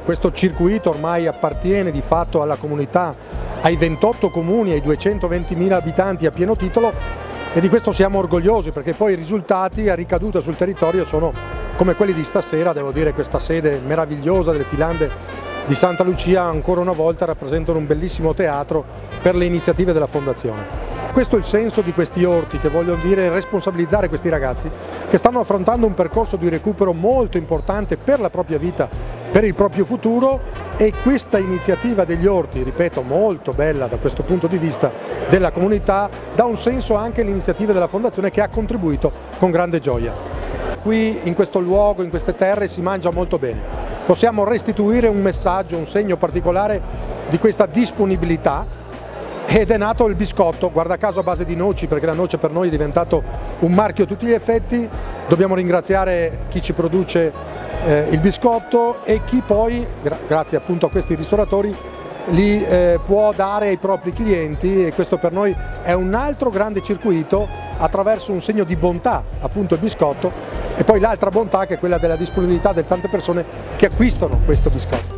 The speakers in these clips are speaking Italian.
Questo circuito ormai appartiene di fatto alla comunità, ai 28 comuni, ai 220.000 abitanti a pieno titolo, e di questo siamo orgogliosi, perché poi i risultati a ricaduta sul territorio sono come quelli di stasera. Devo dire, questa sede meravigliosa delle Filande di Santa Lucia ancora una volta rappresentano un bellissimo teatro per le iniziative della Fondazione. Questo è il senso di questi orti, che vogliono dire responsabilizzare questi ragazzi che stanno affrontando un percorso di recupero molto importante per la propria vita, per il proprio futuro, e questa iniziativa degli orti, ripeto, molto bella da questo punto di vista della comunità, dà un senso anche all'iniziativa della Fondazione, che ha contribuito con grande gioia. Qui in questo luogo, in queste terre, si mangia molto bene. Possiamo restituire un messaggio, un segno particolare di questa disponibilità, ed è nato il biscotto, guarda caso a base di noci, perché la noce per noi è diventato un marchio a tutti gli effetti. Dobbiamo ringraziare chi ci produce il biscotto e chi poi, grazie appunto a questi ristoratori, li può dare ai propri clienti, e questo per noi è un altro grande circuito attraverso un segno di bontà, appunto il biscotto, e poi l'altra bontà che è quella della disponibilità di tante persone che acquistano questo biscotto.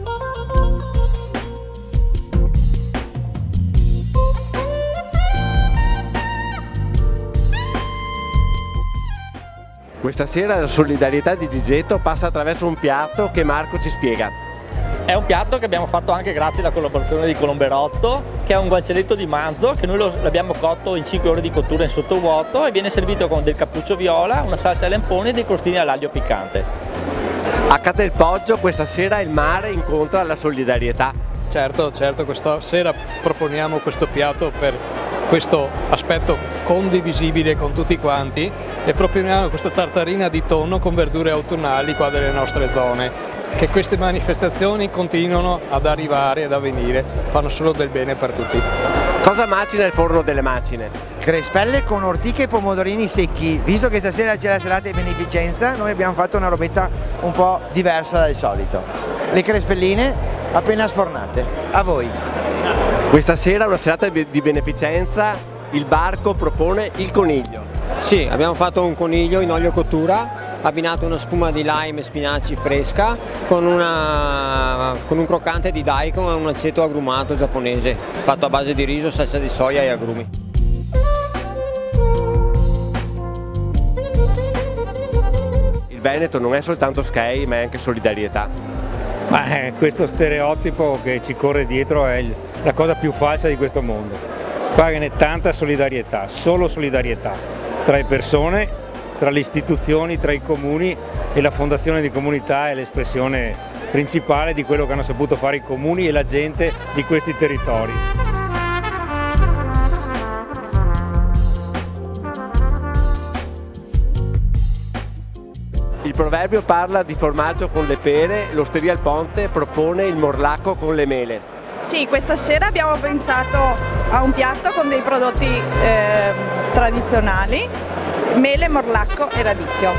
Questa sera la solidarietà di Gigetto passa attraverso un piatto che Marco ci spiega. È un piatto che abbiamo fatto anche grazie alla collaborazione di Colomberotto, che è un guancialetto di manzo che noi l'abbiamo cotto in 5 ore di cottura in sottovuoto, e viene servito con del cappuccio viola, una salsa ai lamponi e dei crostini all'aglio piccante. A Castelpoggio questa sera il mare incontra la solidarietà. Certo, questa sera proponiamo questo piatto per questo aspetto condivisibile con tutti quanti, e proponiamo questa tartarina di tonno con verdure autunnali qua delle nostre zone. Che queste manifestazioni continuano ad arrivare, ad avvenire, fanno solo del bene per tutti. Cosa macina il forno delle macine? Crespelle con ortiche e pomodorini secchi. Visto che stasera c'è la serata di beneficenza, noi abbiamo fatto una robetta un po' diversa dal solito. Le crespelline appena sfornate. A voi. Questa sera, una serata di beneficenza, il Barco propone il coniglio. Sì, abbiamo fatto un coniglio in olio cottura, abbinato una spuma di lime e spinaci fresca con un croccante di daikon e un aceto agrumato giapponese, fatto a base di riso, salsa di soia e agrumi. Il Veneto non è soltanto Sky, ma è anche solidarietà. Questo stereotipo che ci corre dietro è la cosa più falsa di questo mondo. Qua viene tanta solidarietà, solo solidarietà, tra le persone, tra le istituzioni, tra i comuni, e la fondazione di comunità è l'espressione principale di quello che hanno saputo fare i comuni e la gente di questi territori. Il proverbio parla di formaggio con le pere, l'Osteria al Ponte propone il morlacco con le mele. Sì, questa sera abbiamo pensato a un piatto con dei prodotti tradizionali, mele, morlacco e radicchio.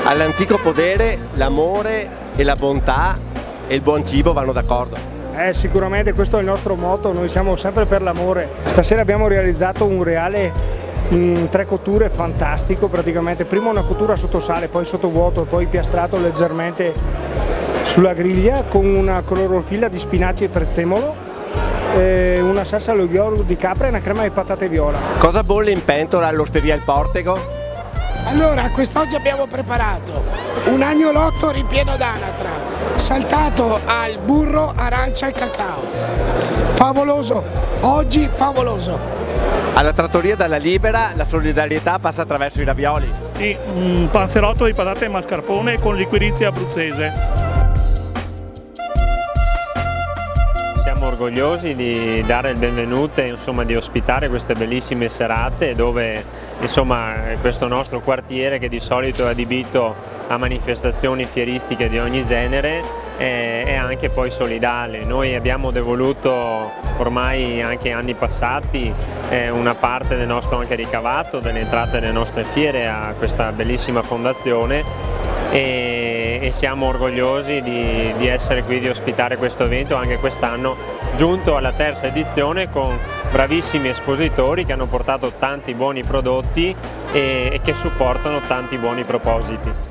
All'antico podere l'amore e la bontà e il buon cibo vanno d'accordo. Sicuramente questo è il nostro motto, noi siamo sempre per l'amore. Stasera abbiamo realizzato un reale in 3 cotture fantastico, praticamente prima una cottura sotto sale, poi sotto vuoto, poi piastrato leggermente sulla griglia con una clorofilla di spinaci e prezzemolo, una salsa allo yogurt di capra e una crema di patate viola. Cosa bolle in pentola all'Osteria Il Portego? Allora, quest'oggi abbiamo preparato un agnolotto ripieno d'anatra, saltato al burro, arancia e cacao. Favoloso, oggi favoloso. Alla trattoria Dalla Libera la solidarietà passa attraverso i ravioli. Sì, un panzerotto di patate e mascarpone con liquirizia abruzzese. Siamo orgogliosi di dare il benvenuto e insomma, di ospitare queste bellissime serate dove insomma, questo nostro quartiere, che di solito è adibito a manifestazioni fieristiche di ogni genere, è anche poi solidale. Noi abbiamo devoluto ormai anche anni passati una parte del nostro anche ricavato, delle entrate delle nostre fiere a questa bellissima fondazione e siamo orgogliosi di essere qui, di ospitare questo evento anche quest'anno, giunto alla 3ª edizione con bravissimi espositori che hanno portato tanti buoni prodotti e che supportano tanti buoni propositi.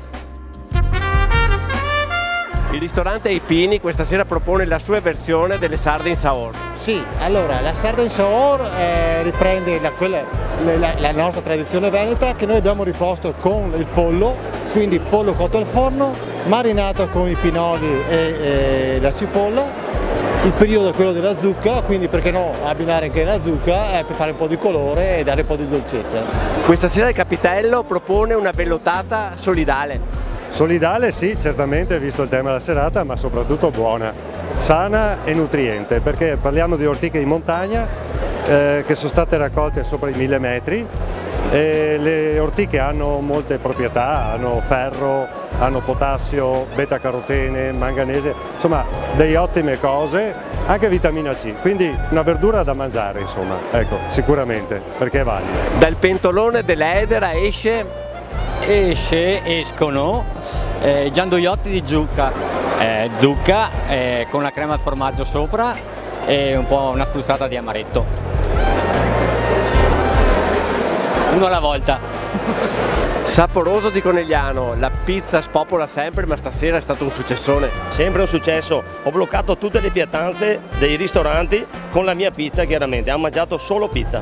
Il ristorante Ai Pini questa sera propone la sua versione delle sarde in saor. Sì, allora la sarda in saor riprende la nostra tradizione veneta che noi abbiamo riposto con il pollo, quindi pollo cotto al forno, marinato con i pinoli e la cipolla. Il periodo è quello della zucca, quindi perché no abbinare anche la zucca per fare un po' di colore e dare un po' di dolcezza. Questa sera il Capitello propone una bellottata solidale. Solidale sì, certamente, visto il tema della serata, ma soprattutto buona, sana e nutriente, perché parliamo di ortiche di montagna che sono state raccolte sopra i 1000 metri. E le ortiche hanno molte proprietà, hanno ferro, hanno potassio, beta-carotene, manganese, insomma delle ottime cose, anche vitamina C, quindi una verdura da mangiare, insomma, ecco, sicuramente, perché è valida. Dal pentolone dell'Edera escono gianduiotti di zucca, con la crema al formaggio sopra e un po' una spruzzata di amaretto. Uno alla volta. Saporoso di Conegliano, la pizza spopola sempre, ma stasera è stato un successone. Sempre un successo, ho bloccato tutte le piattanze dei ristoranti con la mia pizza chiaramente, ho mangiato solo pizza.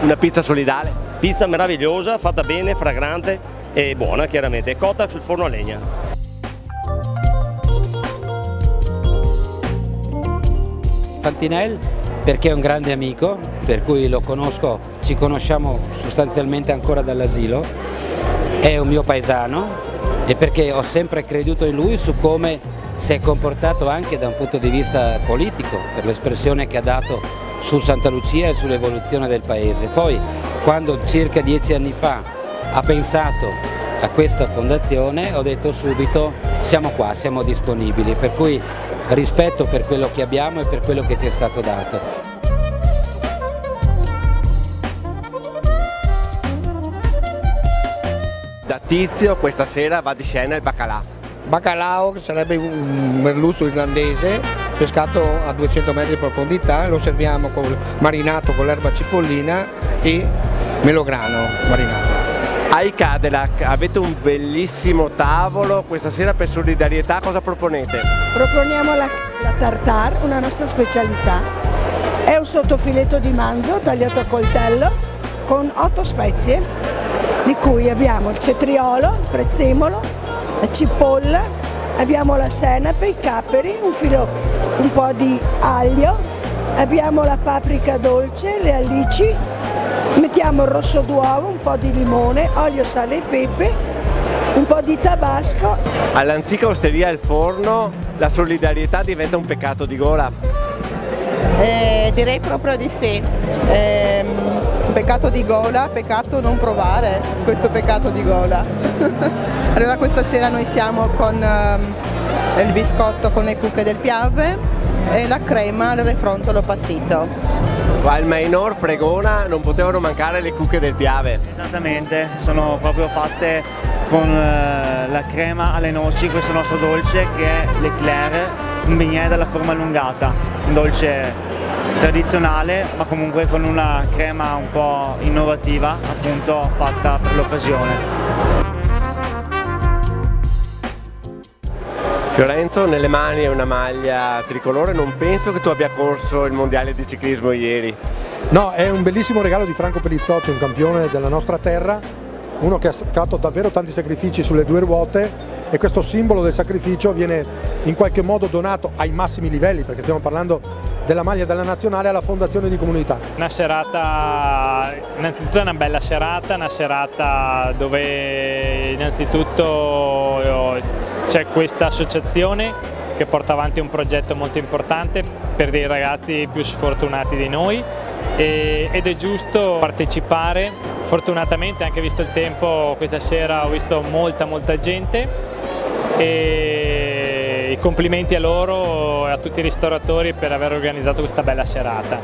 Una pizza solidale? Pizza meravigliosa, fatta bene, fragrante e buona chiaramente, cotta sul forno a legna. Fantinel perché è un grande amico, per cui lo conosco, ci conosciamo sostanzialmente ancora dall'asilo, è un mio paesano e perché ho sempre creduto in lui su come si è comportato anche da un punto di vista politico, per l'espressione che ha dato su Santa Lucia e sull'evoluzione del paese. Poi quando circa 10 anni fa ha pensato a questa fondazione ho detto subito siamo qua, siamo disponibili, per cui rispetto per quello che abbiamo e per quello che ci è stato dato. Da Tizio questa sera va di scena il baccalà. Baccalao, che sarebbe un merluzzo irlandese pescato a 200 metri di profondità, lo serviamo marinato con l'erba cipollina e melograno marinato. Ai Cadillac avete un bellissimo tavolo, questa sera per solidarietà cosa proponete? Proponiamo la tartare, una nostra specialità. È un sottofiletto di manzo tagliato a coltello con 8 spezie, di cui abbiamo il cetriolo, il prezzemolo, la cipolla, abbiamo la senape, i capperi, un po' di aglio, abbiamo la paprika dolce, le alici, mettiamo il rosso d'uovo, un po' di limone, olio, sale e pepe, un po' di tabasco. All'antica osteria Il Forno la solidarietà diventa un peccato di gola? Direi proprio di sì. Un peccato di gola, peccato non provare questo peccato di gola. Allora questa sera noi siamo con il biscotto con le cucche del Piave e la crema al refrontolo passito. Al Mainor Fregona non potevano mancare le cucche del Piave. Esattamente, sono proprio fatte con la crema alle noci, questo nostro dolce che è l'Eclair, un bignè dalla forma allungata, un dolce tradizionale ma comunque con una crema un po' innovativa, appunto fatta per l'occasione. Fiorenzo, nelle mani è una maglia tricolore, non penso che tu abbia corso il mondiale di ciclismo ieri. No, è un bellissimo regalo di Franco Pellizzotti, un campione della nostra terra, uno che ha fatto davvero tanti sacrifici sulle 2 ruote e questo simbolo del sacrificio viene in qualche modo donato ai massimi livelli, perché stiamo parlando della maglia della nazionale, alla fondazione di comunità. Una serata, innanzitutto è una bella serata, una serata dove innanzitutto c'è questa associazione che porta avanti un progetto molto importante per dei ragazzi più sfortunati di noi ed è giusto partecipare. Fortunatamente, anche visto il tempo, questa sera ho visto molta gente e i complimenti a loro e a tutti i ristoratori per aver organizzato questa bella serata.